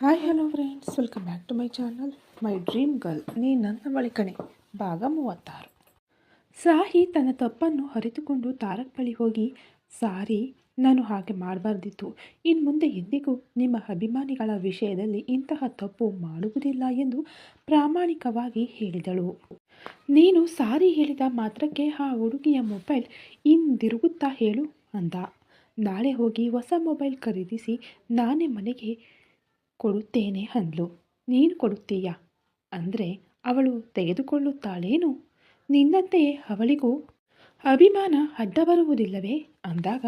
Hi hello friends, welcome back to my channel. My dream girl ನೀ ನನ್ನ ಬಳಿ ಕಣೆ, ಭಾಗ 36. ಸಾಹಿ ತನ್ನ ತಪ್ಪನ್ನು ಅರಿತುಕೊಂಡು ತಾರಕ್ ಬಳಿ ಹೋಗಿ, ಸಾರಿ, ನಾನು ಹಾಗೆ ಮಾಡಬಾರ್ದಿತ್ತು. ಇನ್ನು ಮುಂದೆ ಎಂದಿಗೂ ನಿಮ್ಮ ಅಭಿಮಾನಿಗಳ ವಿಷಯದಲ್ಲಿ ಇಂತಹ ತಪ್ಪು ಮಾಡುವುದಿಲ್ಲ ಎಂದು ಪ್ರಾಮಾಣಿಕವಾಗಿ ಹೇಳಿದಳು. ನೀನು ಸಾರಿ ಹೇಳಿದ ಮಾತ್ರಕ್ಕೆ ಆ ಹುಡುಗಿಯ ಮೊಬೈಲ್ ಹಿಂದಿರುಗುತ್ತಾ ಹೇಳು ಅಂದ. ನಾಳೆ ಹೋಗಿ ಹೊಸ ಮೊಬೈಲ್ ಖರೀದಿಸಿ ನಾನೇ ಮನೆಗೆ ಕೊಡುತ್ತೇನೆ ಅಂದ್ಲು. ನೀನು ಕೊಡುತ್ತೀಯಾ ಅಂದರೆ ಅವಳು ತೆಗೆದುಕೊಳ್ಳುತ್ತಾಳೇನು? ನಿನ್ನಂತೆಯೇ ಅವಳಿಗೂ ಅಭಿಮಾನ ಅಡ್ಡ ಬರುವುದಿಲ್ಲವೇ ಅಂದಾಗ,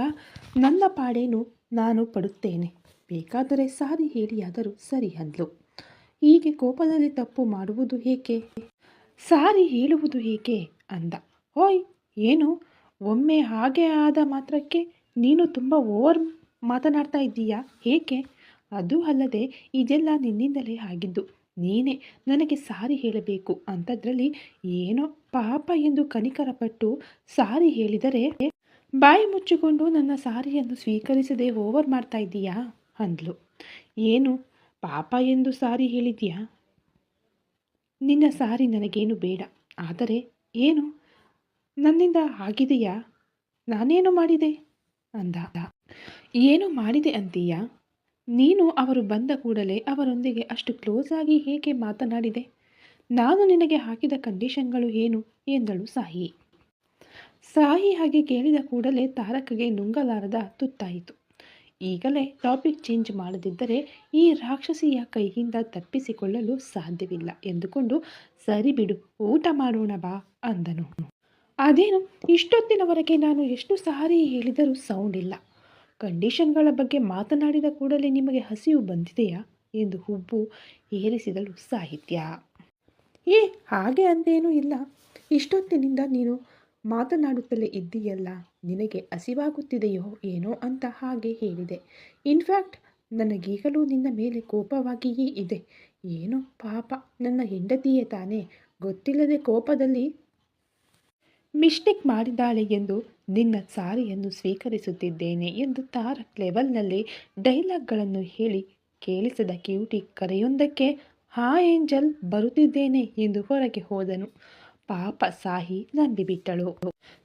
ನನ್ನ ಪಾಡೇನು ನಾನು ಪಡುತ್ತೇನೆ, ಬೇಕಾದರೆ ಸಾರಿ ಹೇಳಿಯಾದರೂ ಸರಿ ಅಂದ್ಲು. ಹೀಗೆ ಕೋಪದಲ್ಲಿ ತಪ್ಪು ಮಾಡುವುದು ಏಕೆ, ಸಾರಿ ಹೇಳುವುದು ಏಕೆ ಅಂದ. ಓಯ್, ಏನು ಒಮ್ಮೆ ಹಾಗೆ ಆದ ಮಾತ್ರಕ್ಕೆ ನೀನು ತುಂಬ ಓವರ್ ಮಾತನಾಡ್ತಾ ಇದ್ದೀಯಾ ಏಕೆ? ಅದು ಅಲ್ಲದೆ ಇದೆಲ್ಲ ನಿನ್ನಿಂದಲೇ ಆಗಿದ್ದು. ನೀನೇ ನನಗೆ ಸಾರಿ ಹೇಳಬೇಕು ಅಂಥದ್ರಲ್ಲಿ ಏನೋ ಪಾಪ ಎಂದು ಕನಿಕರಪಟ್ಟು ಸಾರಿ ಹೇಳಿದರೆ ಬಾಯಿ ಮುಚ್ಚಿಕೊಂಡು ನನ್ನ ಸಾರಿಯನ್ನು ಸ್ವೀಕರಿಸದೆ ಓವರ್ ಮಾಡ್ತಾ ಇದ್ದೀಯಾ ಅಂದ್ಲು. ಏನು ಪಾಪ ಎಂದು ಸಾರಿ ಹೇಳಿದ್ಯಾ? ನಿನ್ನ ಸಾರಿ ನನಗೇನು ಬೇಡ. ಆದರೆ ಏನು ನನ್ನಿಂದ ಆಗಿದೆಯಾ? ನಾನೇನು ಮಾಡಿದೆ ಅಂದ. ಏನು ಮಾಡಿದೆ ಅಂತೀಯಾ? ನೀನು ಅವರು ಬಂದ ಕೂಡಲೇ ಅವರೊಂದಿಗೆ ಅಷ್ಟು ಕ್ಲೋಸ್ ಆಗಿ ಹೇಗೆ ಮಾತನಾಡಿದೆ? ನಾನು ನಿನಗೆ ಹಾಕಿದ ಕಂಡೀಷನ್ಗಳು ಏನು ಎಂದಳು ಸಾಹಿ. ಸಾಹಿ ಹಾಗೆ ಕೇಳಿದ ಕೂಡಲೇ ತಾರಕ್ಗೆ ನುಂಗಲಾರದ ತುತ್ತಾಯಿತು. ಈಗಲೇ ಟಾಪಿಕ್ ಚೇಂಜ್ ಮಾಡದಿದ್ದರೆ ಈ ರಾಕ್ಷಸಿಯ ಕೈಯಿಂದ ತಪ್ಪಿಸಿಕೊಳ್ಳಲು ಸಾಧ್ಯವಿಲ್ಲ ಎಂದುಕೊಂಡು, ಸರಿ ಬಿಡು, ಊಟ ಮಾಡೋಣ ಬಾ ಅಂದನು. ಅದೇನು, ಇಷ್ಟೊತ್ತಿನವರೆಗೆ ನಾನು ಎಷ್ಟು ಸಾರಿ ಹೇಳಿದರೂ ಸೌಂಡ್ ಇಲ್ಲ. ಕಂಡೀಷನ್ಗಳ ಬಗ್ಗೆ ಮಾತನಾಡಿದ ಕೂಡಲೇ ನಿಮಗೆ ಹಸಿವು ಬಂದಿದೆಯಾ ಎಂದು ಹುಬ್ಬು ಏರಿಸಿದಳು ಸಾಹಿತ್ಯ. ಹಾಗೆ ಅಂತೇನೂ ಇಲ್ಲ. ಇಷ್ಟೊತ್ತಿನಿಂದ ನೀನು ಮಾತನಾಡುತ್ತಲೇ ಇದ್ದೀಯಲ್ಲ, ನಿನಗೆ ಹಸಿವಾಗುತ್ತಿದೆಯೋ ಏನೋ ಅಂತ ಹಾಗೆ ಹೇಳಿದೆ. ಇನ್ಫ್ಯಾಕ್ಟ್ ನನಗೀಗಲೂ ನಿನ್ನ ಮೇಲೆ ಕೋಪವಾಗಿಯೇ ಇದೆ. ಏನೋ ಪಾಪ ನನ್ನ ಹೆಂಡತಿಯೇ ತಾನೇ, ಗೊತ್ತಿಲ್ಲದೆ ಕೋಪದಲ್ಲಿ ಮಿಸ್ಟೇಕ್ ಮಾಡಿದ್ದಾಳೆ ಎಂದು ನಿನ್ನ ಸಾರಿಯನ್ನು ಸ್ವೀಕರಿಸುತ್ತಿದ್ದೇನೆ ಎಂದು ತಾರಕ್ ಲೆವೆಲ್ನಲ್ಲಿ ಡೈಲಾಗ್ಗಳನ್ನು ಹೇಳಿ ಕೇಳಿಸದ ಕ್ಯೂಟಿ ಕರೆಯೊಂದಕ್ಕೆ ಹಾ ಏಂಜಲ್ ಬರುತ್ತಿದ್ದೇನೆ ಎಂದು ಹೊರಗೆ ಹೋದನು. ಪಾಪ ಸಾಹಿ ನಂಬಿಬಿಟ್ಟಳು.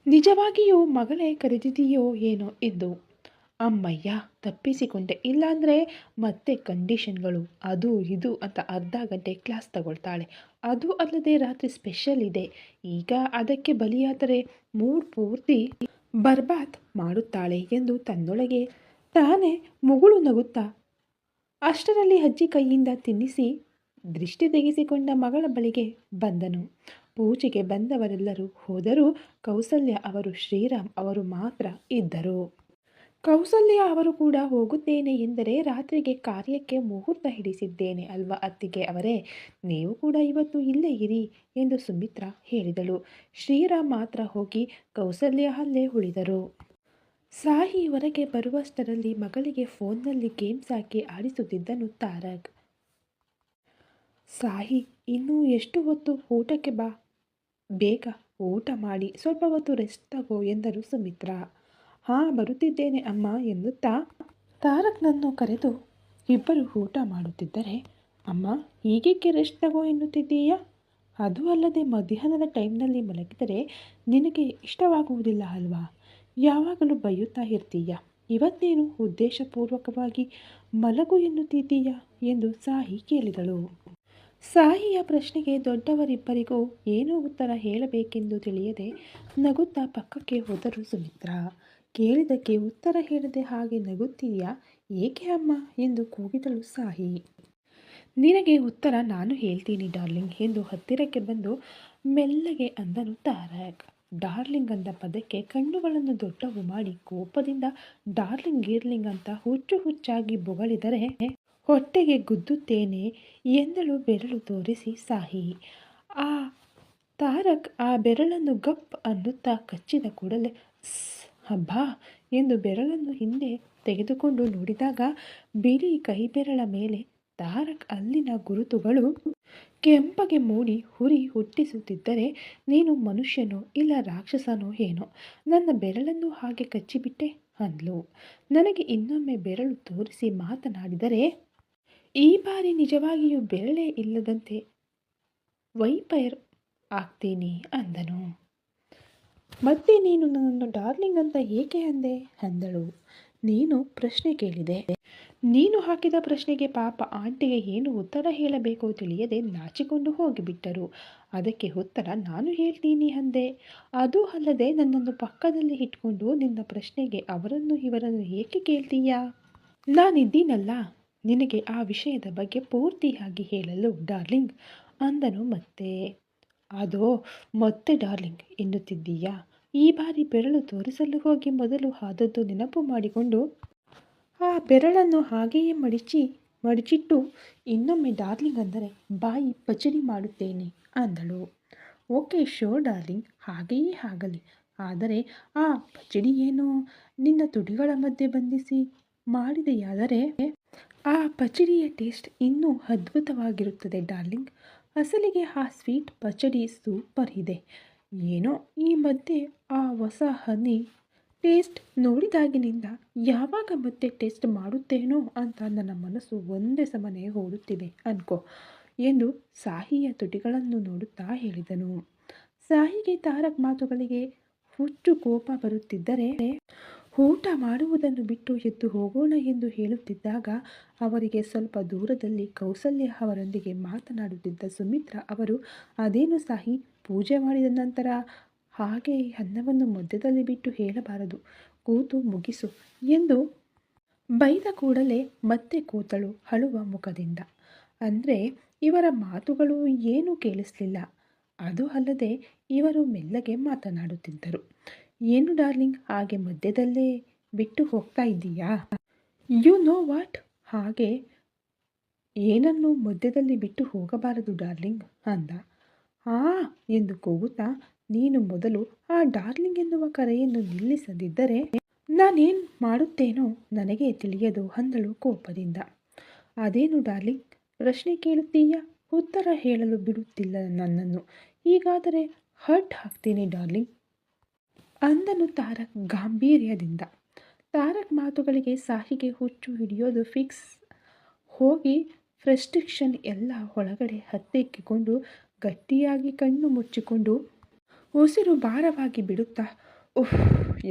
ನಿಜವಾಗಿಯೂ ಮಗಳೇ ಕರೆದಿದೆಯೋ ಏನೋ ಎಂದು. ಅಮ್ಮಯ್ಯ, ತಪ್ಪಿಸಿಕೊಂಡೆ, ಇಲ್ಲಾಂದರೆ ಮತ್ತೆ ಕಂಡೀಷನ್ಗಳು ಅದು ಇದು ಅಂತ ಅರ್ಧ ಗಂಟೆ ಕ್ಲಾಸ್ ತಗೊಳ್ತಾಳೆ. ಅದು ಅಲ್ಲದೆ ರಾತ್ರಿ ಸ್ಪೆಷಲ್ ಇದೆ. ಈಗ ಅದಕ್ಕೆ ಬಲಿಯಾದರೆ ಮೂಡ್ ಪೂರ್ತಿ ಬರ್ಬಾದ್ ಮಾಡುತ್ತಾಳೆ ಎಂದು ತನ್ನೊಳಗೆ ತಾನೇ ಮುಗುಳು ನಗುತ್ತಾ ಅಷ್ಟರಲ್ಲಿ ಅಜ್ಜಿ ಕೈಯಿಂದ ತಿನ್ನಿಸಿ ದೃಷ್ಟಿ ತೆಗೆಸಿಕೊಂಡ ಮಗಳ ಬಳಿಗೆ ಬಂದನು. ಪೂಜೆಗೆ ಬಂದವರೆಲ್ಲರೂ ಹೋದರೂ ಕೌಸಲ್ಯ ಅವರು ಶ್ರೀರಾಮ್ ಅವರು ಮಾತ್ರ ಇದ್ದರು. ಕೌಸಲ್ಯ ಅವರು ಕೂಡ ಹೋಗುತ್ತೇನೆ ಎಂದರೆ ರಾತ್ರಿಗೆ ಕಾರ್ಯಕ್ಕೆ ಮುಹೂರ್ತ ಹಿಡಿಸಿದ್ದೇನೆ ಅಲ್ವಾ ಅತ್ತಿಗೆ ಅವರೇ, ನೀವು ಕೂಡ ಇವತ್ತು ಇಲ್ಲೇ ಇರಿ ಎಂದು ಸುಮಿತ್ರಾ ಹೇಳಿದಳು. ಶ್ರೀರಾಮ್ ಮಾತ್ರ ಹೋಗಿ ಕೌಸಲ್ಯ ಅಲ್ಲೇ ಉಳಿದರು. ಸಾಹಿ ಹೊರಗೆ ಬರುವಷ್ಟರಲ್ಲಿ ಮಗಳಿಗೆ ಫೋನ್ನಲ್ಲಿ ಗೇಮ್ಸ್ ಹಾಕಿ ಆಡಿಸುತ್ತಿದ್ದನು ತಾರಕ್. ಸಾಹಿ, ಇನ್ನೂ ಎಷ್ಟು ಹೊತ್ತು? ಊಟಕ್ಕೆ ಬಾ, ಬೇಗ ಊಟ ಮಾಡಿ ಸ್ವಲ್ಪ ಹೊತ್ತು ರೆಸ್ಟ್ ತಗೋ ಎಂದರು ಸುಮಿತ್ರಾ. ಬರುತ್ತಿದ್ದೇನೆ ಅಮ್ಮ ಎನ್ನುತ್ತಾ ತಾರಕ್ನನ್ನು ಕರೆದು ಇಬ್ಬರು ಊಟ ಮಾಡುತ್ತಿದ್ದರೆ, ಅಮ್ಮ ಹೀಗೇಕೆ ರೆಸ್ಟ್ ತಗೋ ಎನ್ನುತ್ತಿದ್ದೀಯಾ? ಅದು ಅಲ್ಲದೆ ಮಧ್ಯಾಹ್ನದ ಟೈಮ್ನಲ್ಲಿ ಮಲಗಿದರೆ ನಿನಗೆ ಇಷ್ಟವಾಗುವುದಿಲ್ಲ ಅಲ್ವಾ? ಯಾವಾಗಲೂ ಬೈಯುತ್ತಾ ಇರ್ತೀಯ, ಇವತ್ತೇನು ಉದ್ದೇಶಪೂರ್ವಕವಾಗಿ ಮಲಗು ಎನ್ನುತ್ತಿದ್ದೀಯಾ ಎಂದು ಸಾಹಿ ಕೇಳಿದಳು. ಸಾಹಿಯ ಪ್ರಶ್ನೆಗೆ ದೊಡ್ಡವರಿಬ್ಬರಿಗೂ ಏನೋ ಉತ್ತರ ಹೇಳಬೇಕೆಂದು ತಿಳಿಯದೆ ನಗುತ್ತಾ ಪಕ್ಕಕ್ಕೆ ಹೋದರು ಸುಮಿತ್ರಾ. ಕೇಳಿದಕ್ಕೆ ಉತ್ತರ ಹೇಳದೆ ಹಾಗೆ ನಗುತ್ತೀಯಾ ಏಕೆ ಅಮ್ಮ ಎಂದು ಕೂಗಿದಳು ಸಾಹಿ. ನಿನಗೆ ಉತ್ತರ ನಾನು ಹೇಳ್ತೀನಿ ಡಾರ್ಲಿಂಗ್ ಎಂದು ಹತ್ತಿರಕ್ಕೆ ಬಂದು ಮೆಲ್ಲಗೆ ಅಂದನು ತಾರಕ್. ಡಾರ್ಲಿಂಗ್ ಅಂದ ಪದಕ್ಕೆ ಕಣ್ಣುಗಳನ್ನು ದೊಡ್ಡವು ಮಾಡಿ ಕೋಪದಿಂದ ಡಾರ್ಲಿಂಗ್ ಗೀರ್ಲಿಂಗ್ ಅಂತ ಹುಚ್ಚು ಹುಚ್ಚಾಗಿ ಬೊಗಳಿದರೆ ಹೊಟ್ಟೆಗೆ ಗುದ್ದುತ್ತೇನೆ ಎಂದಳು ಬೆರಳು ತೋರಿಸಿ ಸಾಹಿ. ತಾರಕ್ ಆ ಬೆರಳನ್ನು ಗಪ್ ಅನ್ನುತ್ತಾ ಕಚ್ಚಿದ ಕೂಡಲೇ ಹಬ್ಬಾ ಎಂದು ಬೆರಳನ್ನು ಹಿಂದೆ ತೆಗೆದುಕೊಂಡು ನೋಡಿದಾಗ ಬಿಳಿ ಕೈಬೆರಳ ಮೇಲೆ ತಾರಕ್ ಅಲ್ಲಿನ ಗುರುತುಗಳು ಕೆಂಪಗೆ ಮೂಡಿ ಹುರಿ ಹುಟ್ಟಿಸುತ್ತಿದ್ದರೆ, ನೀನು ಮನುಷ್ಯನೋ ಇಲ್ಲ ರಾಕ್ಷಸನೋ ಏನೋ, ನನ್ನ ಬೆರಳನ್ನು ಹಾಗೆ ಕಚ್ಚಿಬಿಟ್ಟೆ ಅಂದ್ಲು. ನನಗೆ ಇನ್ನೊಮ್ಮೆ ಬೆರಳು ತೋರಿಸಿ ಮಾತನಾಡಿದರೆ ಈ ಬಾರಿ ನಿಜವಾಗಿಯೂ ಬೆರಳೇ ಇಲ್ಲದಂತೆ ವೈಪೈರ್ ಆಗ್ತೀನಿ ಅಂದನು. ಮತ್ತೆ ನೀನು ನನ್ನನ್ನು ಡಾರ್ಲಿಂಗ್ ಅಂತ ಏಕೆ ಅಂದೆ ಅಂದಳು. ನೀನು ಪ್ರಶ್ನೆ ಕೇಳಿದೆ. ನೀನು ಹಾಕಿದ ಪ್ರಶ್ನೆಗೆ ಪಾಪ ಆಂಟಿಗೆ ಏನು ಉತ್ತರ ಹೇಳಬೇಕೋ ತಿಳಿಯದೆ ನಾಚಿಕೊಂಡು ಹೋಗಿಬಿಟ್ಟರು. ಅದಕ್ಕೆ ಉತ್ತರ ನಾನು ಹೇಳ್ತೀನಿ ಅಂದೆ. ಅದೂ ಅಲ್ಲದೆ ನನ್ನನ್ನು ಪಕ್ಕದಲ್ಲಿ ಇಟ್ಕೊಂಡು ನಿನ್ನ ಪ್ರಶ್ನೆಗೆ ಅವರನ್ನು ಇವರನ್ನು ಏಕೆ ಕೇಳ್ತೀಯಾ? ನಾನಿದ್ದೀನಲ್ಲ ನಿನಗೆ ಆ ವಿಷಯದ ಬಗ್ಗೆ ಪೂರ್ತಿಯಾಗಿ ಹೇಳಲು ಡಾರ್ಲಿಂಗ್ ಅಂದನು ಮತ್ತೆ. ಅದೋ ಮತ್ತೆ ಡಾರ್ಲಿಂಗ್ ಎನ್ನುತ್ತಿದ್ದೀಯಾ? ಈ ಬಾರಿ ಬೆರಳು ತೋರಿಸಲು ಹೋಗಿ ಮೊದಲು ಆದದ್ದು ನೆನಪು ಮಾಡಿಕೊಂಡು ಆ ಬೆರಳನ್ನು ಹಾಗೆಯೇ ಮಡಿಚಿಟ್ಟು ಇನ್ನೊಮ್ಮೆ ಡಾರ್ಲಿಂಗ್ ಅಂದರೆ ಬಾಯಿ ಪಚಡಿ ಮಾಡುತ್ತೇನೆ ಅಂದಳು. ಓಕೆ ಶೋರ್ ಡಾರ್ಲಿಂಗ್, ಹಾಗೆಯೇ ಆಗಲಿ. ಆದರೆ ಆ ಪಚಡಿ ಏನೋ ನಿನ್ನ ತುಟಿಗಳ ಮಧ್ಯೆ ಬಂಧಿಸಿ ಮಾಡಿದೆಯಾದರೆ ಆ ಪಚಡಿಯ ಟೇಸ್ಟ್ ಇನ್ನೂ ಅದ್ಭುತವಾಗಿರುತ್ತದೆ ಡಾರ್ಲಿಂಗ್. ಅಸಲಿಗೆ ಆ ಸ್ವೀಟ್ ಪಚಡಿ ಸೂಪರ್ ಇದೆ. ಏನೋ ಈ ಮಧ್ಯೆ ಆ ಹೊಸ ಹನಿ ಟೇಸ್ಟ್ ನೋಡಿದಾಗಿನಿಂದ ಯಾವಾಗ ಮತ್ತೆ ಟೇಸ್ಟ್ ಮಾಡುತ್ತೇನೋ ಅಂತ ನನ್ನ ಮನಸ್ಸು ಒಂದೇ ಸಮನೆ ಓಡುತ್ತಿದೆ ಅನ್ಕೋ ಎಂದು ಸಾಹಿಯ ತುಟಿಗಳನ್ನು ನೋಡುತ್ತಾ ಹೇಳಿದನು. ಸಾಹಿಗೆ ತಾರಕ್ ಮಾತುಗಳಿಗೆ ಹುಚ್ಚು ಕೋಪ ಬರುತ್ತಿದ್ದರೆ ಊಟ ಮಾಡುವುದನ್ನು ಬಿಟ್ಟು ಎದ್ದು ಹೋಗೋಣ ಎಂದು ಹೇಳುತ್ತಿದ್ದಾಗ ಅವರಿಗೆ ಸ್ವಲ್ಪ ದೂರದಲ್ಲಿ ಕೌಸಲ್ಯ ಅವರೊಂದಿಗೆ ಮಾತನಾಡುತ್ತಿದ್ದ ಸುಮಿತ್ರಾ ಅವರು, ಅದೇನು ಸಾಹಿ, ಪೂಜೆ ಮಾಡಿದ ನಂತರ ಹಾಗೆ ಅನ್ನವನ್ನು ಮಧ್ಯದಲ್ಲಿ ಬಿಟ್ಟು ಹೇಳಬಾರದು, ಕೂತು ಮುಗಿಸು ಎಂದು ಬೈದ ಕೂಡಲೇ ಮತ್ತೆ ಕೂತಳು ಅಳುವ ಮುಖದಿಂದ. ಅಂದರೆ ಇವರ ಮಾತುಗಳು ಏನೂ ಕೇಳಿಸಲಿಲ್ಲ. ಅದು ಅಲ್ಲದೆ ಇವರು ಮೆಲ್ಲಗೆ ಮಾತನಾಡುತ್ತಿದ್ದರು. ಏನು ಡಾರ್ಲಿಂಗ್, ಹಾಗೆ ಮಧ್ಯದಲ್ಲೇ ಬಿಟ್ಟು ಹೋಗ್ತಾ ಇದ್ದೀಯಾ? ಯು ನೋ ವಾಟ್, ಹಾಗೆ ಏನನ್ನು ಮಧ್ಯದಲ್ಲಿ ಬಿಟ್ಟು ಹೋಗಬಾರದು ಡಾರ್ಲಿಂಗ್ ಅಂದ. ಎಂದು ಕೂಗುತ್ತಾ, ನೀನು ಮೊದಲು ಆ ಡಾರ್ಲಿಂಗ್ ಎನ್ನುವ ಕರೆಯನ್ನು ನಿಲ್ಲಿಸದಿದ್ದರೆ ನಾನೇನು ಮಾಡುತ್ತೇನೋ ನನಗೆ ತಿಳಿಯದು ಅಂದಳು ಕೋಪದಿಂದ. ಅದೇನು ಡಾರ್ಲಿಂಗ್, ಪ್ರಶ್ನೆ ಕೇಳುತ್ತೀಯಾ, ಉತ್ತರ ಹೇಳಲು ಬಿಡುತ್ತಿಲ್ಲ ನನ್ನನ್ನು. ಹೀಗಾದರೆ ಹರ್ಟ್ ಆಗ್ತೀನಿ ಡಾರ್ಲಿಂಗ್ ಅಂದನು ತಾರಕ್ ಗಾಂಭೀರ್ಯದಿಂದ. ತಾರಕ್ ಮಾತುಗಳಿಗೆ ಸಾಹಿಗೆ ಹುಚ್ಚು ಹಿಡಿಯೋದು ಫಿಕ್ಸ್. ಹೋಗಿ ಫ್ರಸ್ಟ್ರೇಷನ್ ಎಲ್ಲ ಒಳಗಡೆ ಹತ್ತೆಕ್ಕಿಕೊಂಡು ಗಟ್ಟಿಯಾಗಿ ಕಣ್ಣು ಮುಚ್ಚಿಕೊಂಡು ಉಸಿರು ಭಾರವಾಗಿ ಬಿಡುತ್ತಾ ಉಫ್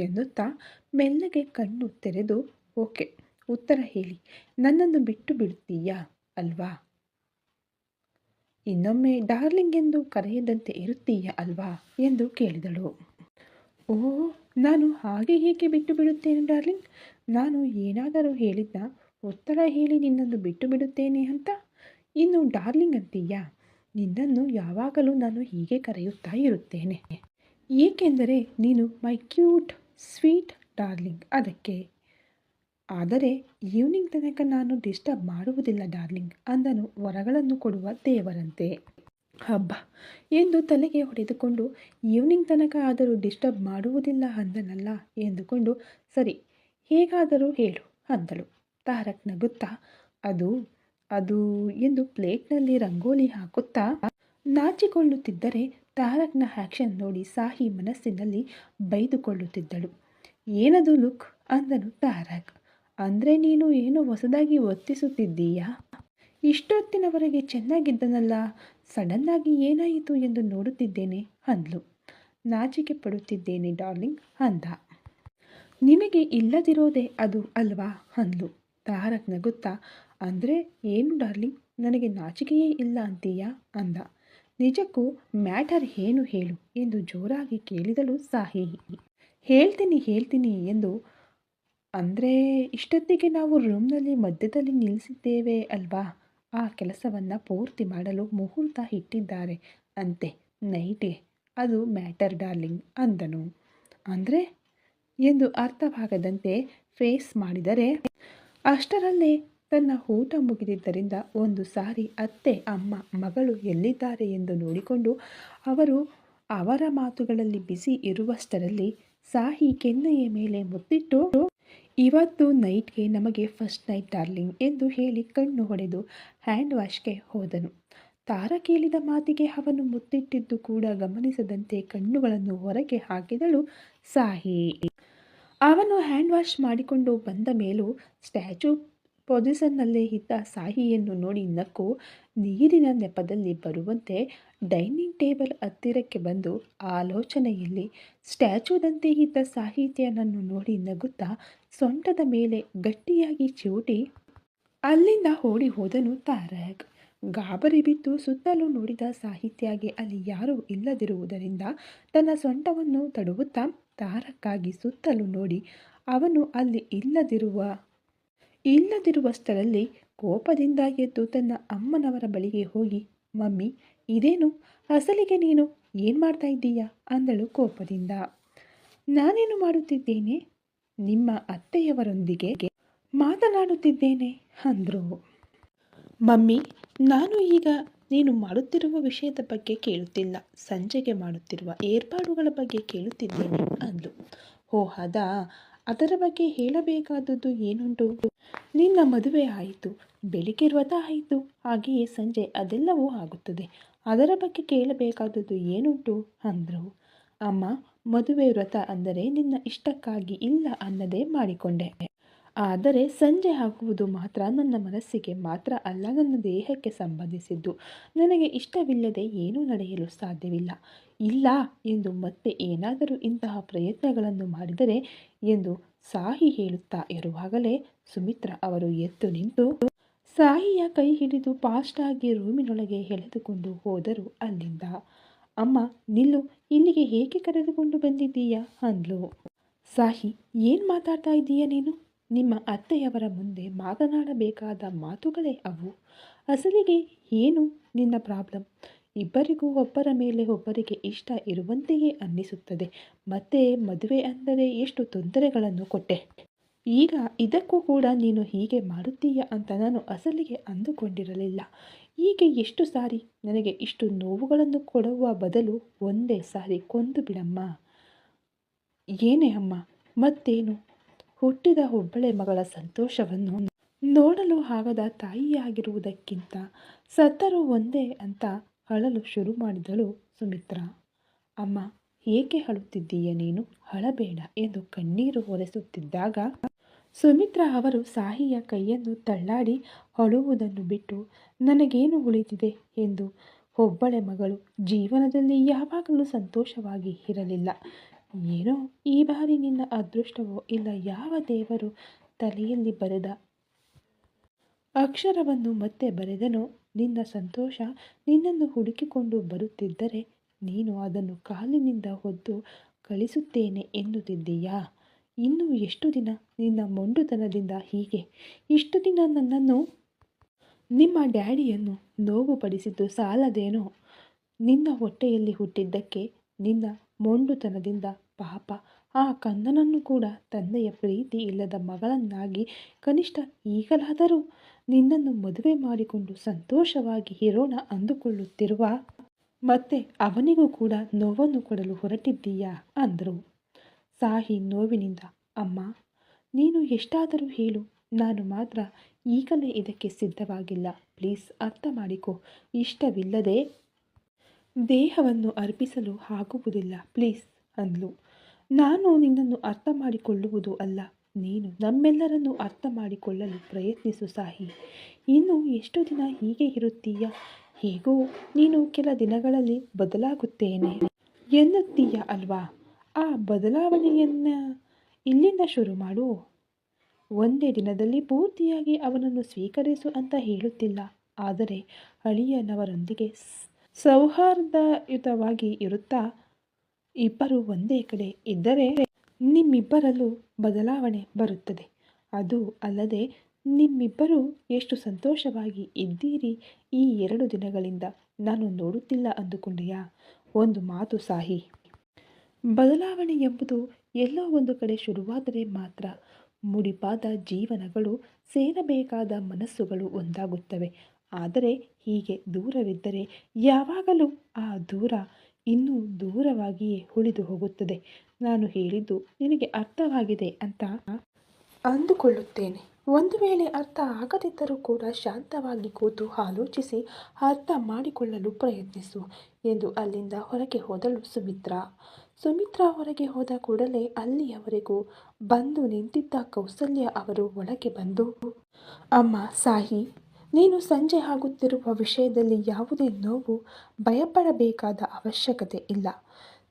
ಎನ್ನುತ್ತಾ ಮೆಲ್ಲಗೆ ಕಣ್ಣು ತೆರೆದು, ಓಕೆ, ಉತ್ತರ ಹೇಳಿ, ನನ್ನನ್ನು ಬಿಟ್ಟು ಬಿಡುತ್ತೀಯಾ ಅಲ್ವಾ? ಇನ್ನೊಮ್ಮೆ ಡಾರ್ಲಿಂಗ್ ಎಂದು ಕರೆಯದಂತೆ ಇರುತ್ತೀಯಾ ಅಲ್ವಾ ಎಂದು ಕೇಳಿದಳು. ಓ, ನಾನು ಹಾಗೆ ಏಕೆ ಬಿಟ್ಟು ಬಿಡುತ್ತೇನೆ ಡಾರ್ಲಿಂಗ್? ನಾನು ಏನಾದರೂ ಹೇಳಿದ್ದ ಉತ್ತರ ಹೇಳಿ ನಿನ್ನನ್ನು ಬಿಟ್ಟು ಬಿಡುತ್ತೇನೆ ಅಂತ? ಇನ್ನು ಡಾರ್ಲಿಂಗ್ ಅಂತೀಯಾ? ನಿನ್ನನ್ನು ಯಾವಾಗಲೂ ನಾನು ಹೀಗೆ ಕರೆಯುತ್ತಾ ಇರುತ್ತೇನೆ, ಏಕೆಂದರೆ ನೀನು ಮೈ ಕ್ಯೂಟ್ ಸ್ವೀಟ್ ಡಾರ್ಲಿಂಗ್, ಅದಕ್ಕೆ. ಆದರೆ ಈವ್ನಿಂಗ್ ತನಕ ನಾನು ಡಿಸ್ಟರ್ಬ್ ಮಾಡುವುದಿಲ್ಲ ಡಾರ್ಲಿಂಗ್ ಅಂದನು ವರಗಳನ್ನು ಕೊಡುವ ದೇವರಂತೆ. ಹಬ್ಬ ಎಂದು ತಲೆಗೆ ಹೊಡೆದುಕೊಂಡು, ಈವ್ನಿಂಗ್ ತನಕ ಆದರೂ ಡಿಸ್ಟರ್ಬ್ ಮಾಡುವುದಿಲ್ಲ ಅಂದನಲ್ಲ ಎಂದುಕೊಂಡು, ಸರಿ ಹೇಗಾದರೂ ಹೇಳು ಅಂದಳು. ತಾರಕ್ ನಗುತ್ತಾ, ಅದು ಎಂದು ಪ್ಲೇಟ್ನಲ್ಲಿ ರಂಗೋಲಿ ಹಾಕುತ್ತಾ ನಾಚಿಕೊಳ್ಳುತ್ತಿದ್ದರೆ ತಾರಕ್ನ ಆ್ಯಕ್ಷನ್ ನೋಡಿ ಸಾಹಿ ಮನಸ್ಸಿನಲ್ಲಿ ಬೈದುಕೊಳ್ಳುತ್ತಿದ್ದಳು. ಏನದು ಲುಕ್ ಅಂದನು ತಾರಕ್. ಅಂದರೆ ನೀನು ಏನೋ ಹೊಸದಾಗಿ ವರ್ತಿಸುತ್ತಿದ್ದೀಯಾ? ಇಷ್ಟೊತ್ತಿನವರೆಗೆ ಚೆನ್ನಾಗಿದ್ದನಲ್ಲ, ಸಡನ್ನಾಗಿ ಏನಾಯಿತು ಎಂದು ನೋಡುತ್ತಿದ್ದೇನೆ ಅಂದ್ಲು. ನಾಚಿಕೆ ಪಡುತ್ತಿದ್ದೇನೆ ಡಾರ್ಲಿಂಗ್ ಅಂದ. ನಿನಗೆ ಇಲ್ಲದಿರೋದೇ ಅದು ಅಲ್ವಾ ಅಂದ್ಲು. ತಾರಕ್ ನಗುತ್ತಾ, ಅಂದರೆ ಏನು ಡಾರ್ಲಿಂಗ್, ನನಗೆ ನಾಚಿಕೆಯೇ ಇಲ್ಲ ಅಂತೀಯಾ ಅಂದ. ನಿಜಕ್ಕೂ ಮ್ಯಾಟರ್ ಏನು ಹೇಳು ಎಂದು ಜೋರಾಗಿ ಕೇಳಿದಳು ಸಾಹಿ. ಹೇಳ್ತೀನಿ ಎಂದು ಅಂದರೆ ಇಷ್ಟೊತ್ತಿಗೆ ನಾವು ರೂಮ್ನಲ್ಲಿ ಮಧ್ಯದಲ್ಲಿ ನಿಲ್ಲಿಸಿದ್ದೇವೆ ಅಲ್ವಾ, ಆ ಕೆಲಸವನ್ನು ಪೂರ್ತಿ ಮಾಡಲು ಮುಹೂರ್ತ ಇಟ್ಟಿದ್ದಾರೆ ಅಂತೆ ನೈಟ್ಗೆ, ಅದು ಮ್ಯಾಟರ್ ಡಾರ್ಲಿಂಗ್ ಅಂದನು. ಅಂದರೆ ಎಂದು ಅರ್ಥವಾಗದಂತೆ ಫೇಸ್ ಮಾಡಿದರೆ ಅಷ್ಟರಲ್ಲೇ ತನ್ನ ಊಟ ಮುಗಿದಿದ್ದರಿಂದ ಒಂದು ಸಾರಿ ಅತ್ತೆ, ಅಮ್ಮ, ಮಗಳು ಎಲ್ಲಿದ್ದಾರೆ ಎಂದು ನೋಡಿಕೊಂಡು ಅವರು ಅವರ ಮಾತುಗಳಲ್ಲಿ ಬ್ಯುಸಿ ಇರುವಷ್ಟರಲ್ಲಿ ಸಾಹಿ ಕೆನ್ನೆಯ ಮೇಲೆ ಮುತ್ತಿಟ್ಟು, ಇವತ್ತು ನೈಟ್ಗೆ ನಮಗೆ ಫಸ್ಟ್ ನೈಟ್ ಡಾರ್ಲಿಂಗ್ ಎಂದು ಹೇಳಿ ಕಣ್ಣು ಹೊಡೆದು ಹ್ಯಾಂಡ್ ವಾಶ್ಗೆ ಹೋದನು. ತಾರ ಕೇಳಿದ ಮಾತಿಗೆ ಅವನು ಮುತ್ತಿಟ್ಟಿದ್ದು ಕೂಡ ಗಮನಿಸದಂತೆ ಕಣ್ಣುಗಳನ್ನು ಹೊರಗೆ ಹಾಕಿದಳು ಸಾಹಿ. ಅವನು ಹ್ಯಾಂಡ್ ವಾಶ್ ಮಾಡಿಕೊಂಡು ಬಂದ ಮೇಲೂ ಸ್ಟ್ಯಾಚ್ಯೂ ಪೊಸಿಷನ್ನಲ್ಲೇ ಇದ್ದ ಸಾಹಿಯನ್ನು ನೋಡಿ ನಕ್ಕು ನೀರಿನ ನೆಪದಲ್ಲಿ ಬರುವಂತೆ ಡೈನಿಂಗ್ ಟೇಬಲ್ ಹತ್ತಿರಕ್ಕೆ ಬಂದು ಆಲೋಚನೆಯಲ್ಲಿ ಸ್ಟ್ಯಾಚ್ಯೂದಂತೆ ಇದ್ದ ಸಾಹಿತ್ಯನನ್ನು ನೋಡಿ ನಗುತ್ತಾ ಸೊಂಟದ ಮೇಲೆ ಗಟ್ಟಿಯಾಗಿ ಚಿವುಟಿ ಅಲ್ಲಿಂದ ಓಡಿ ಹೋದನು ತಾರಕ್. ಗಾಬರಿ ಬಿದ್ದು ಸುತ್ತಲೂ ನೋಡಿದ ಸಾಹಿತ್ಯಗೆ ಅಲ್ಲಿ ಯಾರೂ ಇಲ್ಲದಿರುವುದರಿಂದ ತನ್ನ ಸೊಂಟವನ್ನು ತಡವುತ್ತಾ ತಾರಕ್ಕಾಗಿ ಸುತ್ತಲೂ ನೋಡಿ ಅವನು ಅಲ್ಲಿ ಇಲ್ಲದಿರುವಷ್ಟರಲ್ಲಿ ಕೋಪದಿಂದ ಎದ್ದು ತನ್ನ ಅಮ್ಮನವರ ಬಳಿಗೆ ಹೋಗಿ, ಮಮ್ಮಿ ಇದೇನು ಅಸಲಿಗೆ ನೀನು ಏನು ಮಾಡ್ತಾ ಇದ್ದೀಯಾ ಅಂದಳು ಕೋಪದಿಂದ. ನಾನೇನು ಮಾಡುತ್ತಿದ್ದೇನೆ, ನಿಮ್ಮ ಅತ್ತೆಯವರೊಂದಿಗೆ ಮಾತನಾಡುತ್ತಿದ್ದೇನೆ ಅಂದರು. ಮಮ್ಮಿ, ನಾನು ಈಗ ನೀನು ಮಾಡುತ್ತಿರುವ ವಿಷಯದ ಬಗ್ಗೆ ಕೇಳುತ್ತಿಲ್ಲ, ಸಂಜೆಗೆ ಮಾಡುತ್ತಿರುವ ಏರ್ಪಾಡುಗಳ ಬಗ್ಗೆ ಕೇಳುತ್ತಿದ್ದೇನೆ ಅಂದ್ಲು. ಓ ಅದಾ, ಅದರ ಬಗ್ಗೆ ಹೇಳಬೇಕಾದದ್ದು ಏನುಂಟು? ನಿನ್ನ ಮದುವೆ ಆಯಿತು, ಬೆಳಿಗ್ಗೆ ವ್ರತ ಆಯಿತು, ಹಾಗೆಯೇ ಸಂಜೆ ಅದೆಲ್ಲವೂ ಆಗುತ್ತದೆ. ಅದರ ಬಗ್ಗೆ ಕೇಳಬೇಕಾದದ್ದು ಏನುಂಟು ಅಂದರು. ಅಮ್ಮ, ಮದುವೆ ವ್ರತ ಅಂದರೆ ನಿನ್ನ ಇಷ್ಟಕ್ಕಾಗಿ ಇಲ್ಲ ಅನ್ನದೇ ಮಾಡಿಕೊಂಡೆ. ಆದರೆ ಸಂಜೆ ಆಗುವುದು ಮಾತ್ರ ನನ್ನ ಮನಸ್ಸಿಗೆ ಮಾತ್ರ ಅಲ್ಲ, ನನ್ನ ದೇಹಕ್ಕೆ ಸಂಬಂಧಿಸಿದ್ದು. ನನಗೆ ಇಷ್ಟವಿಲ್ಲದೆ ಏನೂ ನಡೆಯಲು ಸಾಧ್ಯವಿಲ್ಲ. ಇಲ್ಲ ಎಂದು ಮತ್ತೆ ಏನಾದರೂ ಇಂತಹ ಪ್ರಯತ್ನಗಳನ್ನು ಮಾಡಿದರೆ ಎಂದು ಸಾಹಿ ಹೇಳುತ್ತಾ ಇರುವಾಗಲೇ ಸುಮಿತ್ರಾ ಅವರು ಎದ್ದು ನಿಂತು ಸಾಹಿಯ ಕೈ ಹಿಡಿದು ಫಾಸ್ಟಾಗಿ ರೂಮಿನೊಳಗೆ ಎಳೆದುಕೊಂಡು ಹೋದರು ಅಲ್ಲಿಂದ. ಅಮ್ಮ ನಿಲ್ಲು, ಇಲ್ಲಿಗೆ ಹೇಗೆ ಕರೆದುಕೊಂಡು ಬಂದಿದ್ದೀಯಾ ಅಂದ್ಲು. ಸಾಹಿ, ಏನು ಮಾತಾಡ್ತಾ ಇದ್ದೀಯಾ ನೀನು? ನಿಮ್ಮ ಅತ್ತೆಯವರ ಮುಂದೆ ಮಾತನಾಡಬೇಕಾದ ಮಾತುಗಳೇ ಅವು. ಅಸಲಿಗೆ ಏನು ನಿನ್ನ ಪ್ರಾಬ್ಲಮ್? ಇಬ್ಬರಿಗೂ ಒಬ್ಬರ ಮೇಲೆ ಒಬ್ಬರಿಗೆ ಇಷ್ಟ ಇರುವಂತೆಯೇ ಅನ್ನಿಸುತ್ತದೆ. ಮತ್ತೆ ಮದುವೆ ಅಂದರೆ ಎಷ್ಟು ತೊಂದರೆಗಳನ್ನು ಕೊಟ್ಟೆ. ಈಗ ಇದಕ್ಕೂ ಕೂಡ ನೀನು ಹೀಗೆ ಮಾಡುತ್ತೀಯ ಅಂತ ನಾನು ಅಸಲಿಗೆ ಅಂದುಕೊಂಡಿರಲಿಲ್ಲ. ಹೀಗೆ ಎಷ್ಟು ಸಾರಿ ನನಗೆ ಇಷ್ಟು ನೋವುಗಳನ್ನು ಕೊಡುವ ಬದಲು ಒಂದೇ ಸಾರಿ ಕೊಂದು ಬಿಡಮ್ಮ. ಏನೇ ಅಮ್ಮ, ಮತ್ತೇನು? ಹುಟ್ಟಿದ ಒಬ್ಬಳೆ ಮಗಳ ಸಂತೋಷವನ್ನು ನೋಡಲು ಆಗದ ತಾಯಿಯಾಗಿರುವುದಕ್ಕಿಂತ ಸತ್ತರೂ ಒಂದೇ ಅಂತ ಅಳಲು ಶುರು ಮಾಡಿದಳು ಸುಮಿತ್ರಾ. ಅಮ್ಮ, ಏಕೆ ಅಳುತ್ತಿದ್ದೀಯ ನೀನು? ಅಳಬೇಡ ಎಂದು ಕಣ್ಣೀರು ಒರೆಸುತ್ತಿದ್ದಾಗ ಸುಮಿತ್ರಾ ಅವರು ಸಾಹಿಯ ಕೈಯನ್ನು ತಳ್ಳಾಡಿ, ಅಳುವುದನ್ನು ಬಿಟ್ಟು ನನಗೇನು ಉಳಿದಿದೆ ಎಂದು. ಒಬ್ಬಳೆ ಮಗಳು ಜೀವನದಲ್ಲಿ ಯಾವಾಗಲೂ ಸಂತೋಷವಾಗಿ ಇರಲಿಲ್ಲ. ಏನೋ ಈ ಬಾರಿ ನಿನ್ನ ಅದೃಷ್ಟವೋ ಇಲ್ಲ ಯಾವ ದೇವರು ತಲೆಯಲ್ಲಿ ಬರೆದ ಅಕ್ಷರವನ್ನು ಮತ್ತೆ ಬರೆದನೋ, ನಿನ್ನ ಸಂತೋಷ ನಿನ್ನನ್ನು ಹುಡುಕಿಕೊಂಡು ಬರುತ್ತಿದ್ದರೆ ನೀನು ಅದನ್ನು ಕಾಲಿನಿಂದ ಹೊದ್ದು ಕಳಿಸುತ್ತೇನೆ ಎನ್ನುತ್ತಿದ್ದೀಯಾ? ಇನ್ನೂ ಎಷ್ಟು ದಿನ ನಿನ್ನ ಮೊಂಡುತನದಿಂದ ಹೀಗೆ? ಇಷ್ಟು ದಿನ ನನ್ನನ್ನು ನಿಮ್ಮ ಡ್ಯಾಡಿಯನ್ನು ನೋವುಪಡಿಸಿದ್ದು ಸಾಲದೇನೋ? ನಿನ್ನ ಹೊಟ್ಟೆಯಲ್ಲಿ ಹುಟ್ಟಿದ್ದಕ್ಕೆ ನಿನ್ನ ಮೊಂಡುತನದಿಂದ ಪಾಪ ಆ ಕಂದನನ್ನು ಕೂಡ ತಂದೆಯ ಪ್ರೀತಿ ಇಲ್ಲದ ಮಗಳನ್ನಾಗಿ ಕನಿಷ್ಠ ಈಗಲಾದರೂ ನಿನ್ನನ್ನು ಮದುವೆ ಮಾಡಿಕೊಂಡು ಸಂತೋಷವಾಗಿ ಇರೋಣ ಅಂದುಕೊಳ್ಳುತ್ತಿರುವ ಮತ್ತೆ ಅವನಿಗೂ ಕೂಡ ನೋವನ್ನು ಕೊಡಲು ಹೊರಟಿದ್ದೀಯಾ ಅಂದರು. ಸಾಹಿ ನೋವಿನಿಂದ, ಅಮ್ಮ ನೀನು ಎಷ್ಟಾದರೂ ಹೇಳು, ನಾನು ಮಾತ್ರ ಈಗಲೇ ಇದಕ್ಕೆ ಸಿದ್ಧವಾಗಿಲ್ಲ. ಪ್ಲೀಸ್ ಅರ್ಥ ಮಾಡಿಕೊ. ಇಷ್ಟವಿಲ್ಲದೆ ದೇಹವನ್ನು ಅರ್ಪಿಸಲು ಆಗುವುದಿಲ್ಲ ಪ್ಲೀಸ್ ಅಂದ್ಲು. ನಾನು ನಿನ್ನನ್ನು ಅರ್ಥ ಮಾಡಿಕೊಳ್ಳುವುದು ಅಲ್ಲ, ನೀನು ನಮ್ಮೆಲ್ಲರನ್ನು ಅರ್ಥ ಮಾಡಿಕೊಳ್ಳಲು ಪ್ರಯತ್ನಿಸು ಸಾಹಿ. ಇನ್ನು ಎಷ್ಟು ದಿನ ಹೀಗೆ ಇರುತ್ತೀಯ? ಹೇಗೋ ನೀನು ಕೆಲ ದಿನಗಳಲ್ಲಿ ಬದಲಾಗುತ್ತೇನೆ ಎನ್ನುತ್ತೀಯ ಅಲ್ವಾ? ಆ ಬದಲಾವಣೆಯನ್ನು ಇಲ್ಲಿಂದ ಶುರು ಮಾಡು. ಒಂದೇ ದಿನದಲ್ಲಿ ಪೂರ್ತಿಯಾಗಿ ಅವನನ್ನು ಸ್ವೀಕರಿಸು ಅಂತ ಹೇಳುತ್ತಿಲ್ಲ, ಆದರೆ ಅಳಿಯನವರೊಂದಿಗೆ ಸೌಹಾರ್ದಯುತವಾಗಿ ಇರುತ್ತಾ ಇಬ್ಬರು ಒಂದೇ ಕಡೆ ಇದ್ದರೆ ನಿಮ್ಮಿಬ್ಬರಲ್ಲೂ ಬದಲಾವಣೆ ಬರುತ್ತದೆ. ಅದು ಅಲ್ಲದೆ ನಿಮ್ಮಿಬ್ಬರು ಎಷ್ಟು ಸಂತೋಷವಾಗಿ ಇದ್ದೀರಿ ಈ 2 ದಿನಗಳಿಂದ ನಾನು ನೋಡುತ್ತಿಲ್ಲ ಅಂದುಕೊಂಡೆಯಾ? ಒಂದು ಮಾತು ಸಾಹಿ, ಬದಲಾವಣೆ ಎಂಬುದು ಎಲ್ಲೋ ಒಂದು ಕಡೆ ಶುರುವಾದರೆ ಮಾತ್ರ. ಮುಡಿಪಾದ ಜೀವನಗಳು ಸೇರಬೇಕಾದ ಮನಸ್ಸುಗಳು ಒಂದಾಗುತ್ತವೆ. ಆದರೆ ಹೀಗೆ ದೂರವಿದ್ದರೆ ಯಾವಾಗಲೂ ಆ ದೂರ ಇನ್ನೂ ದೂರವಾಗಿಯೇ ಉಳಿದು ಹೋಗುತ್ತದೆ. ನಾನು ಹೇಳಿದ್ದು ನಿನಗೆ ಅರ್ಥವಾಗಿದೆ ಅಂತ ಅಂದುಕೊಳ್ಳುತ್ತೇನೆ. ಒಂದು ವೇಳೆ ಅರ್ಥ ಆಗದಿದ್ದರೂ ಕೂಡ ಶಾಂತವಾಗಿ ಕೂತು ಆಲೋಚಿಸಿ ಅರ್ಥ ಮಾಡಿಕೊಳ್ಳಲು ಪ್ರಯತ್ನಿಸು ಎಂದು ಅಲ್ಲಿಂದ ಹೊರಗೆ ಹೋದಳು ಸುಮಿತ್ರಾ. ಸುಮಿತ್ರಾ ಹೊರಗೆ ಹೋದ ಕೂಡಲೇ ಅಲ್ಲಿಯವರೆಗೂ ಬಂದು ನಿಂತಿದ್ದ ಕೌಸಲ್ಯ ಅವರು ಒಳಗೆ ಬಂದು, ಅಮ್ಮ ಸಾಹಿ, ನೀನು ಸಂಜೆ ಆಗುತ್ತಿರುವ ವಿಷಯದಲ್ಲಿ ಯಾವುದೇ ನೋವು ಭಯಪಡಬೇಕಾದ ಅವಶ್ಯಕತೆ ಇಲ್ಲ.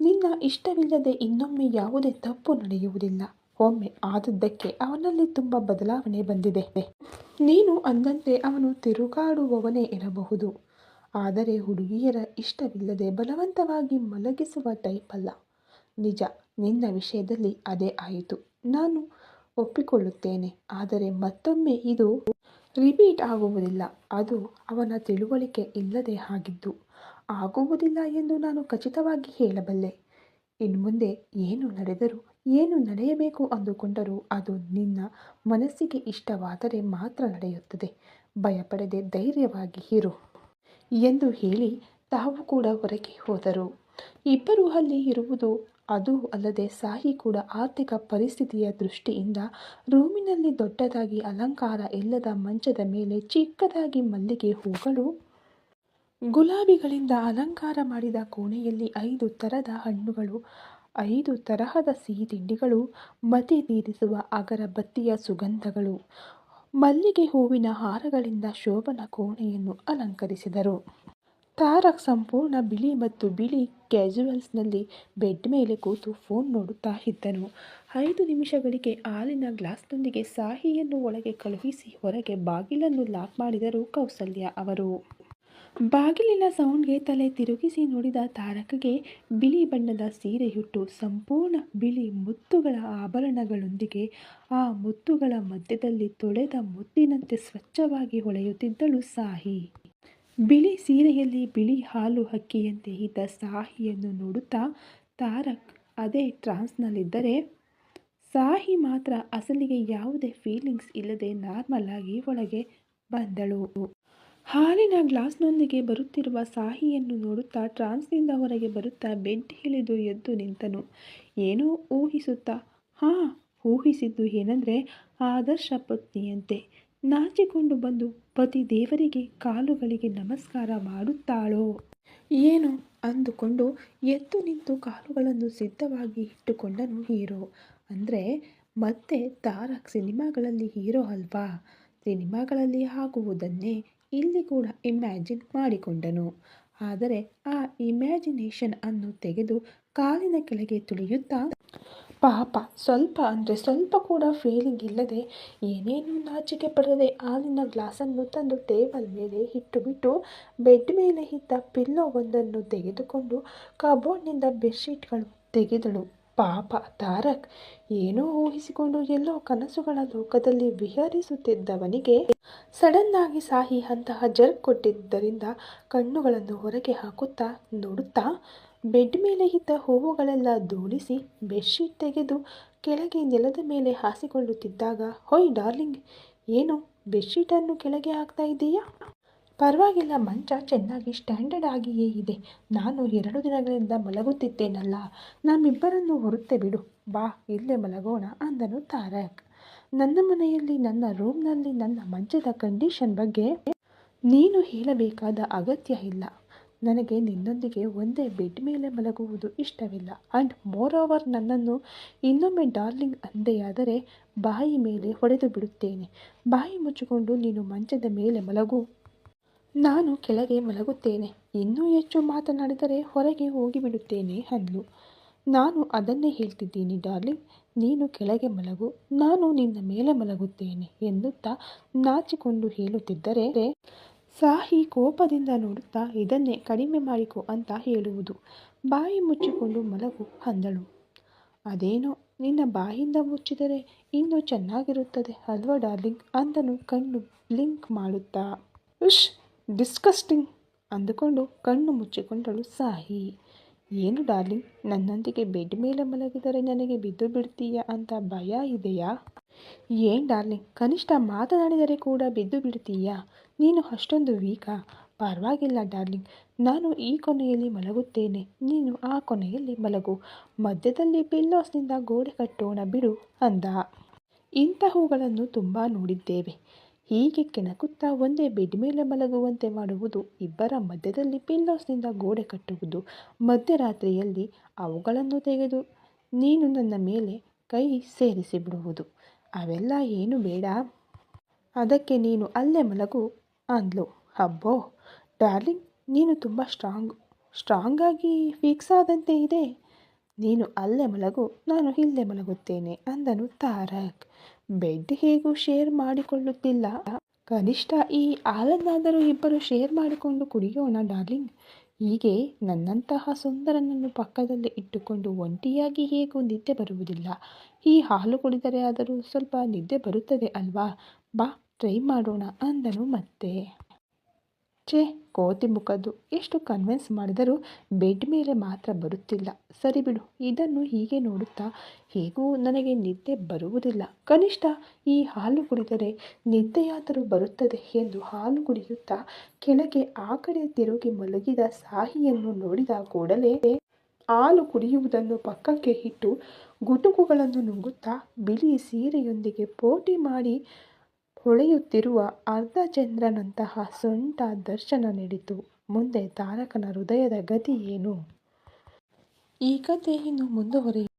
ನಿನ್ನ ಇಷ್ಟವಿಲ್ಲದೆ ಇನ್ನೊಮ್ಮೆ ಯಾವುದೇ ತಪ್ಪು ನಡೆಯುವುದಿಲ್ಲ. ಒಮ್ಮೆ ಆದದ್ದಕ್ಕೆ ಅವನಲ್ಲಿ ತುಂಬ ಬದಲಾವಣೆ ಬಂದಿದೆ. ನೀನು ಅಂದಂತೆ ಅವನು ತಿರುಗಾಡುವವನೇ ಇರಬಹುದು, ಆದರೆ ಹುಡುಗಿಯರ ಇಷ್ಟವಿಲ್ಲದೆ ಬಲವಂತವಾಗಿ ಮಲಗಿಸುವ ಟೈಪ್ ಅಲ್ಲ. ನಿಜ, ನಿನ್ನ ವಿಷಯದಲ್ಲಿ ಅದೇ ಆಯಿತು. ನಾನು ಒಪ್ಪಿಕೊಳ್ಳುತ್ತೇನೆ. ಆದರೆ ಮತ್ತೊಮ್ಮೆ ಇದು ರಿಪೀಟ್ ಆಗುವುದಿಲ್ಲ. ಅದು ಅವನ ತಿಳುವಳಿಕೆ ಇಲ್ಲದೆ ಆಗಿದ್ದು. ಆಗುವುದಿಲ್ಲ ಎಂದು ನಾನು ಖಚಿತವಾಗಿ ಹೇಳಬಲ್ಲೆ. ಇನ್ಮುಂದೆ ಏನು ನಡೆದರೂ, ಏನು ನಡೆಯಬೇಕು ಅಂದುಕೊಂಡರೂ ಅದು ನಿನ್ನ ಮನಸ್ಸಿಗೆ ಇಷ್ಟವಾದರೆ ಮಾತ್ರ ನಡೆಯುತ್ತದೆ. ಭಯಪಡದೆ ಧೈರ್ಯವಾಗಿ ಇರು ಎಂದು ಹೇಳಿ ತಾವು ಕೂಡ ಹೊರಗೆ ಹೋದರು. ಇಬ್ಬರೂ ಅಲ್ಲಿ ಇರುವುದು, ಅದೂ ಅಲ್ಲದೆ ಸಾಹಿ ಕೂಡ ಆರ್ಥಿಕ ಪರಿಸ್ಥಿತಿಯ ದೃಷ್ಟಿಯಿಂದ ರೂಮಿನಲ್ಲಿ ದೊಡ್ಡದಾಗಿ ಅಲಂಕಾರ ಇಲ್ಲದ ಮಂಚದ ಮೇಲೆ ಚಿಕ್ಕದಾಗಿ ಮಲ್ಲಿಗೆ ಹೂಗಳು, ಗುಲಾಬಿಗಳಿಂದ ಅಲಂಕಾರ ಮಾಡಿದ ಕೋಣೆಯಲ್ಲಿ 5 ಥರದ ಹಣ್ಣುಗಳು, 5 ತರಹದ ಸಿಹಿ ತಿಂಡಿಗಳು, ಮತಿ ತೀರಿಸುವ ಅಗರಬತ್ತಿಯ ಸುಗಂಧಗಳು, ಮಲ್ಲಿಗೆ ಹೂವಿನ ಹಾರಗಳಿಂದ ಶೋಭನ ಕೋಣೆಯನ್ನು ಅಲಂಕರಿಸಿದರು. ತಾರಕ್ ಸಂಪೂರ್ಣ ಬಿಳಿ ಮತ್ತು ಬಿಳಿ ಕ್ಯಾಜುವಲ್ಸ್ನಲ್ಲಿ ಬೆಡ್ ಮೇಲೆ ಕೂತು ಫೋನ್ ನೋಡುತ್ತಾ ಇದ್ದನು. 5 ನಿಮಿಷಗಳಿಗೆ ಹಾಲಿನ ಗ್ಲಾಸ್ನೊಂದಿಗೆ ಸಾಹಿಯನ್ನು ಒಳಗೆ ಕಳುಹಿಸಿ ಹೊರಗೆ ಬಾಗಿಲನ್ನು ಲಾಕ್ ಮಾಡಿದರು ಕೌಸಲ್ಯ ಅವರು. ಬಾಗಿಲಿನ ಸೌಂಡ್ಗೆ ತಲೆ ತಿರುಗಿಸಿ ನೋಡಿದ ತಾರಕ್ಗೆ ಬಿಳಿ ಬಣ್ಣದ ಸೀರೆಯುಟ್ಟು ಸಂಪೂರ್ಣ ಬಿಳಿ ಮುತ್ತುಗಳ ಆಭರಣಗಳೊಂದಿಗೆ ಆ ಮುತ್ತುಗಳ ಮಧ್ಯದಲ್ಲಿ ತೊಳೆದ ಮುತ್ತಿನಂತೆ ಸ್ವಚ್ಛವಾಗಿ ಹೊಳೆಯುತ್ತಿದ್ದಳು ಸಾಹಿ. ಬಿಳಿ ಸೀರೆಯಲ್ಲಿ ಬಿಳಿ ಹಾಲು ಹಕ್ಕಿಯಂತೆ ಇದ್ದ ಸಾಹಿಯನ್ನು ನೋಡುತ್ತಾ ತಾರಕ್ ಅದೇ ಟ್ರಾನ್ಸ್ನಲ್ಲಿದ್ದರೆ, ಸಾಹಿ ಮಾತ್ರ ಅಸಲಿಗೆ ಯಾವುದೇ ಫೀಲಿಂಗ್ಸ್ ಇಲ್ಲದೆ ನಾರ್ಮಲ್ ಆಗಿ ಒಳಗೆ ಬಂದಳು. ಹಾಲಿನ ಗ್ಲಾಸ್ನೊಂದಿಗೆ ಬರುತ್ತಿರುವ ಸಾಹಿಯನ್ನು ನೋಡುತ್ತಾ ಟ್ರಾನ್ಸ್ನಿಂದ ಹೊರಗೆ ಬರುತ್ತಾ ಬೆಡ್ ಇಳಿದು ಎದ್ದು ನಿಂತನು. ಏನೋ ಊಹಿಸುತ್ತಾ, ಊಹಿಸಿದ್ದು ಏನಂದರೆ ಆದರ್ಶ ಪತ್ನಿಯಂತೆ ನಾಚಿಕೊಂಡು ಬಂದು ಪತಿ ದೇವರಿಗೆ ಕಾಲುಗಳಿಗೆ ನಮಸ್ಕಾರ ಮಾಡುತ್ತಾಳೋ ಏನೋ ಅಂದುಕೊಂಡು ಎದ್ದು ನಿಂತು ಕಾಲುಗಳನ್ನು ಸಿದ್ಧವಾಗಿ ಇಟ್ಟುಕೊಂಡನು ಹೀರೋ. ಅಂದರೆ ಮತ್ತೆ ತಾರಕ್ ಸಿನಿಮಾಗಳಲ್ಲಿ ಹೀರೋ ಅಲ್ವಾ? ಸಿನಿಮಾಗಳಲ್ಲಿ ಆಗುವುದನ್ನೇ ಇಲ್ಲಿ ಕೂಡ ಇಮ್ಯಾಜಿನ್ ಮಾಡಿಕೊಂಡನು. ಆದರೆ ಆ ಇಮ್ಯಾಜಿನೇಷನ್ ಅನ್ನು ತೆಗೆದು ಕಾಲಿನ ಕೆಳಗೆ ತುಳಿಯುತ್ತಾ, ಪಾಪ ಸ್ವಲ್ಪ ಅಂದರೆ ಸ್ವಲ್ಪ ಕೂಡ ಫೀಲಿಂಗ್ ಇಲ್ಲದೆ ಏನೇನೂ ನಾಚಿಕೆ ಪಡದೆ ಹಾಲಿನ ಗ್ಲಾಸನ್ನು ತಂದು ಟೇಬಲ್ ಮೇಲೆ ಇಟ್ಟುಬಿಟ್ಟು ಬೆಡ್ ಮೇಲೆ ಇದ್ದ ಪಿಲ್ಲೋ ಒಂದನ್ನು ತೆಗೆದುಕೊಂಡು ಕಬೋರ್ಡ್ನಿಂದ ಬೆಡ್ಶೀಟ್ಗಳು ತೆಗೆದಳು. ಪಾಪ ತಾರಕ್ ಏನೋ ಊಹಿಸಿಕೊಂಡು ಎಲ್ಲೋ ಕನಸುಗಳ ಲೋಕದಲ್ಲಿ ವಿಹರಿಸುತ್ತಿದ್ದವನಿಗೆ ಸಡನ್ನಾಗಿ ಸಾಹಿ ಅಂತಹ ಜರ್ಕ್ ಕೊಟ್ಟಿದ್ದರಿಂದ ಕಣ್ಣುಗಳನ್ನು ಹೊರಗೆ ಹಾಕುತ್ತಾ ನೋಡುತ್ತಾ ಬೆಡ್ ಮೇಲೆ ಇದ್ದ ಹೂವುಗಳೆಲ್ಲ ಧೂಳಿಸಿ ಬೆಡ್ಶೀಟ್ ತೆಗೆದು ಕೆಳಗೆ ನೆಲದ ಮೇಲೆ ಹಾಸಿಕೊಳ್ಳುತ್ತಿದ್ದಾಗ, ಹೊಯ್ ಡಾರ್ಲಿಂಗ್, ಏನು ಬೆಡ್ಶೀಟನ್ನು ಕೆಳಗೆ ಹಾಕ್ತಾ ಇದ್ದೀಯಾ? ಪರವಾಗಿಲ್ಲ, ಮಂಚ ಚೆನ್ನಾಗಿ ಸ್ಟ್ಯಾಂಡರ್ಡ್ ಆಗಿಯೇ ಇದೆ. ನಾನು 2 ದಿನಗಳಿಂದ ಮಲಗುತ್ತಿದ್ದೇನಲ್ಲ, ನಮ್ಮಿಬ್ಬರನ್ನು ಹೊರುತ್ತೆ ಬಿಡು, ಬಾ ಇಲ್ಲೇ ಮಲಗೋಣ ಅಂದನು ತಾರಕ್. ನನ್ನ ಮನೆಯಲ್ಲಿ, ನನ್ನ ರೂಮ್ನಲ್ಲಿ ನನ್ನ ಮಂಚದ ಕಂಡೀಷನ್ ಬಗ್ಗೆ ನೀನು ಹೇಳಬೇಕಾದ ಅಗತ್ಯ ಇಲ್ಲ. ನನಗೆ ನಿನ್ನೊಂದಿಗೆ ಒಂದೇ ಬೆಡ್ ಮೇಲೆ ಮಲಗುವುದು ಇಷ್ಟವಿಲ್ಲ. ಆ್ಯಂಡ್ ಮೋರ್ ಓವರ್, ನನ್ನನ್ನು ಇನ್ನೊಮ್ಮೆ ಡಾರ್ಲಿಂಗ್ ಅಂದೆಯಾದರೆ ಬಾಯಿ ಮೇಲೆ ಹೊಡೆದು ಬಿಡುತ್ತೇನೆ. ಬಾಯಿ ಮುಚ್ಚಿಕೊಂಡು ನೀನು ಮಂಚದ ಮೇಲೆ ಮಲಗು, ನಾನು ಕೆಳಗೆ ಮಲಗುತ್ತೇನೆ. ಇನ್ನೂ ಹೆಚ್ಚು ಮಾತನಾಡಿದರೆ ಹೊರಗೆ ಹೋಗಿಬಿಡುತ್ತೇನೆ ಅಂದ್ಲು. ನಾನು ಅದನ್ನೇ ಹೇಳ್ತಿದ್ದೀನಿ ಡಾರ್ಲಿಂಗ್, ನೀನು ಕೆಳಗೆ ಮಲಗು, ನಾನು ನಿನ್ನ ಮೇಲೆ ಮಲಗುತ್ತೇನೆ ಎನ್ನುತ್ತಾ ನಾಚಿಕೊಂಡು ಹೇಳುತ್ತಿದ್ದರೆ ಸಾಹಿ ಕೋಪದಿಂದ ನೋಡುತ್ತಾ, ಇದನ್ನೇ ಕಡಿಮೆ ಮಾಡಿಕೊ ಅಂತ ಹೇಳುವುದು, ಬಾಯಿ ಮುಚ್ಚಿಕೊಂಡು ಮಲಗು ಅಂದಳು. ಅದೇನೋ ನಿನ್ನ ಬಾಯಿಂದ ಮುಚ್ಚಿದರೆ ಇನ್ನೂ ಚೆನ್ನಾಗಿರುತ್ತದೆ ಅಲ್ವಾ ಡಾರ್ಲಿಂಗ್ ಅಂದನು ಕಣ್ಣು ಬ್ಲಿಂಕ್ ಮಾಡುತ್ತಾ. ಉಶ್, ಡಿಸ್ಕಸ್ಟಿಂಗ್ ಅಂದುಕೊಂಡು ಕಣ್ಣು ಮುಚ್ಚಿಕೊಂಡಳು ಸಾಹಿ. ಏನು ಡಾರ್ಲಿಂಗ್, ನನ್ನೊಂದಿಗೆ ಬೆಡ್ ಮೇಲೆ ಮಲಗಿದರೆ ನನಗೆ ಬಿದ್ದು ಬಿಡ್ತೀಯಾ ಅಂತ ಭಯ ಇದೆಯಾ? ಏನು ಡಾರ್ಲಿಂಗ್, ಕನಿಷ್ಠ ಮಾತನಾಡಿದರೆ ಕೂಡ ಬಿದ್ದು ಬಿಡ್ತೀಯಾ? ನೀನು ಅಷ್ಟೊಂದು ವೀಕಾ? ಪರವಾಗಿಲ್ಲ ಡಾರ್ಲಿಂಗ್, ನಾನು ಈ ಕೊನೆಯಲ್ಲಿ ಮಲಗುತ್ತೇನೆ, ನೀನು ಆ ಕೊನೆಯಲ್ಲಿ ಮಲಗು, ಮಧ್ಯದಲ್ಲಿ ಪಿಲ್ಲೋಸ್ನಿಂದ ಗೋಡೆ ಕಟ್ಟೋಣ ಬಿಡು ಅಂದ. ಇಂತಹವುಗಳನ್ನು ತುಂಬ ನೋಡಿದ್ದೇವೆ. ಹೀಗೆ ಕೆಣಕುತ್ತಾ ಒಂದೇ ಬೆಡ್ ಮೇಲೆ ಮಲಗುವಂತೆ ಮಾಡುವುದು, ಇಬ್ಬರ ಮಧ್ಯದಲ್ಲಿ ಪಿಲ್ಲೋಸ್ನಿಂದ ಗೋಡೆ ಕಟ್ಟುವುದು, ಮಧ್ಯರಾತ್ರಿಯಲ್ಲಿ ಅವುಗಳನ್ನು ತೆಗೆದು ನೀನು ನನ್ನ ಮೇಲೆ ಕೈ ಸೇರಿಸಿಬಿಡುವುದು, ಅವೆಲ್ಲ ಏನು ಬೇಡ. ಅದಕ್ಕೆ ನೀನು ಅಲ್ಲೇ ಮಲಗು ಅಂದ್ಲು. ಅಬ್ಬೋ ಡಾರ್ಲಿಂಗ್, ನೀನು ತುಂಬ ಸ್ಟ್ರಾಂಗ್ ಆಗಿ ಫಿಕ್ಸ್ ಆದಂತೆ ಇದೆ. ನೀನು ಅಲ್ಲೇ ಮಲಗು, ನಾನು ಇಲ್ಲೇ ಮಲಗುತ್ತೇನೆ ಅಂದನು ತಾರಕ್. ಬೆಡ್ ಹೇಗೂ ಶೇರ್ ಮಾಡಿಕೊಳ್ಳುತ್ತಿಲ್ಲ, ಕನಿಷ್ಠ ಈ ಹಾಲನ್ನಾದರೂ ಇಬ್ಬರು ಶೇರ್ ಮಾಡಿಕೊಂಡು ಕುಡಿಯೋಣ ಡಾರ್ಲಿಂಗ್. ಹೀಗೆ ನನ್ನಂತಹ ಸುಂದರನನ್ನು ಪಕ್ಕದಲ್ಲಿ ಇಟ್ಟುಕೊಂಡು ಒಂಟಿಯಾಗಿ ಹೇಗೂ ನಿದ್ದೆ ಬರುವುದಿಲ್ಲ. ಈ ಹಾಲು ಕುಡಿದರೆ ಆದರೂ ಸ್ವಲ್ಪ ನಿದ್ದೆ ಬರುತ್ತದೆ ಅಲ್ವಾ, ಬಾ ಟ್ರೈ ಮಾಡೋಣ ಅಂದನು ಮತ್ತೆ. ಛೇ, ಕೋತಿ ಮುಖದ್ದು, ಎಷ್ಟು ಕನ್ವಿನ್ಸ್ ಮಾಡಿದರೂ ಬೆಡ್ ಮೇಲೆ ಮಾತ್ರ ಬರುತ್ತಿಲ್ಲ. ಸರಿ ಬಿಡು, ಇದನ್ನು ಹೀಗೆ ನೋಡುತ್ತಾ ಹೇಗೂ ನನಗೆ ನಿದ್ದೆ ಬರುವುದಿಲ್ಲ, ಕನಿಷ್ಠ ಈ ಹಾಲು ಕುಡಿದರೆ ನಿದ್ದೆಯಾದರೂ ಬರುತ್ತದೆ ಎಂದು ಹಾಲು ಕುಡಿಯುತ್ತಾ ಕೆಳಗೆ ಆ ಕಡೆ ತಿರುಗಿ ಮಲಗಿದ ಸಾಹಿಯನ್ನು ನೋಡಿದ ಕೂಡಲೇ ಹಾಲು ಕುಡಿಯುವುದನ್ನು ಪಕ್ಕಕ್ಕೆ ಇಟ್ಟು ಗುಟುಕುಗಳನ್ನು ನುಂಗುತ್ತಾ ಬಿಳಿ ಸೀರೆಯೊಂದಿಗೆ ಪೋಟಿ ಮಾಡಿ ಹೊಳೆಯುತ್ತಿರುವ ಅರ್ಧಚಂದ್ರನಂತಹ ಸೊಂಟ ದರ್ಶನ ನೀಡಿತು. ಮುಂದೆ ತಾರಕನ ಹೃದಯದ ಗತಿ ಏನು? ಈ ಕಥೆ ಇನ್ನು ಮುಂದುವರಿಯುತ್ತದೆ.